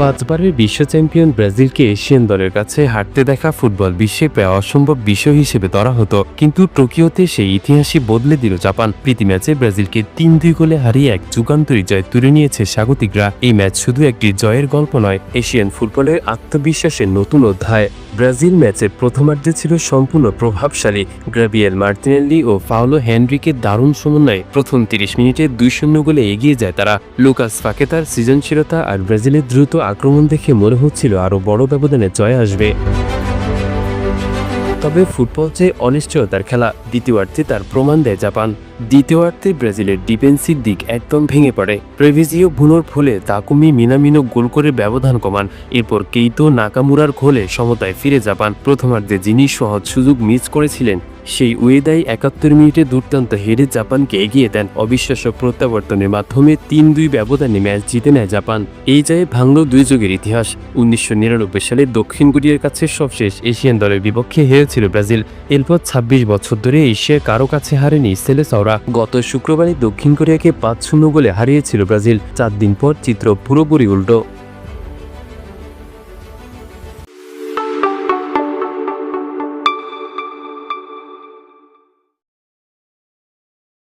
পাঁচবারের বিশ্ব champion ব্রাজিলকে Asian দলের কাছে হারতে দেখা ফুটবল বিশ্বে প্রায় অসম্ভব বিষয় হিসেবে ধরা হতো, কিন্তু টোকিওতে সেই ইতিহাসই বদলে দিল জাপান। প্রীতি ম্যাচে ব্রাজিলকে ৩-২ গোলে হারিয়ে এক যুগান্তরী জয় তুলে নিয়েছে স্বাগতিকরা। এই ম্যাচ শুধু একটি জয়ের গল্প নয়, এশিয়ান ফুটবলের আত্মবিশ্বাসের নতুন অধ্যায়। ব্রাজিল ম্যাচের প্রথমার্ধে ছিল সম্পূর্ণ প্রভাবশালী। গ্যাব্রিয়েল মার্টিনেল্লি ও পাওলো হেনরিকের দারুণ সমন্বয়ে প্রথম ৩০ মিনিটে ২-০ গোলে এগিয়ে যায় তারা। লুকাস পাকেতার সৃজনশীলতা আর ব্রাজিলের দ্রুত আক্রমণ দেখে মনে হচ্ছিল আরও বড় ব্যবধানে জয় আসবে। তবে ফুটবল যে অনিশ্চয়তার খেলা, দ্বিতীয়ার্ধে তার প্রমাণ দেয় জাপান। দ্বিতীয়ার্ধে ব্রাজিলের ডিফেন্সিভ দিক একদম ভেঙে পড়ে। প্রেভিজিও ভুনোর ফলে তাকুমি মিনামিনো গোল করে ব্যবধান কমান। এরপর কেইতো নাকামুরার গোলে সমতায় ফিরে জাপান। প্রথমার্ধে যিনি সহজ সুযোগ মিস করেছিলেন, সেই উয়েদাই ৭১ মিনিটে দুর্দান্ত হেরে জাপানকে এগিয়ে দেন। অবিশ্বাস্য প্রত্যাবর্তনের মাধ্যমে ৩-২ ব্যবধানে ম্যাচ জিতে নেয় জাপান। এই জয়ে ভাঙল দুই যুগের ইতিহাস। ১৯৯৯ সালে দক্ষিণ কোরিয়ার কাছে সবশেষ এশিয়ান দলের বিপক্ষে হেরেছিল ব্রাজিল। এরপর ২৬ বছর ধরে এশিয়ার কারো কাছে হারেনি সেলেসাওরা। গত শুক্রবারে দক্ষিণ কোরিয়াকে ৫-০ গোলে হারিয়েছিল ব্রাজিল। ৪ দিন পর চিত্র পুরোপুরি উল্টো।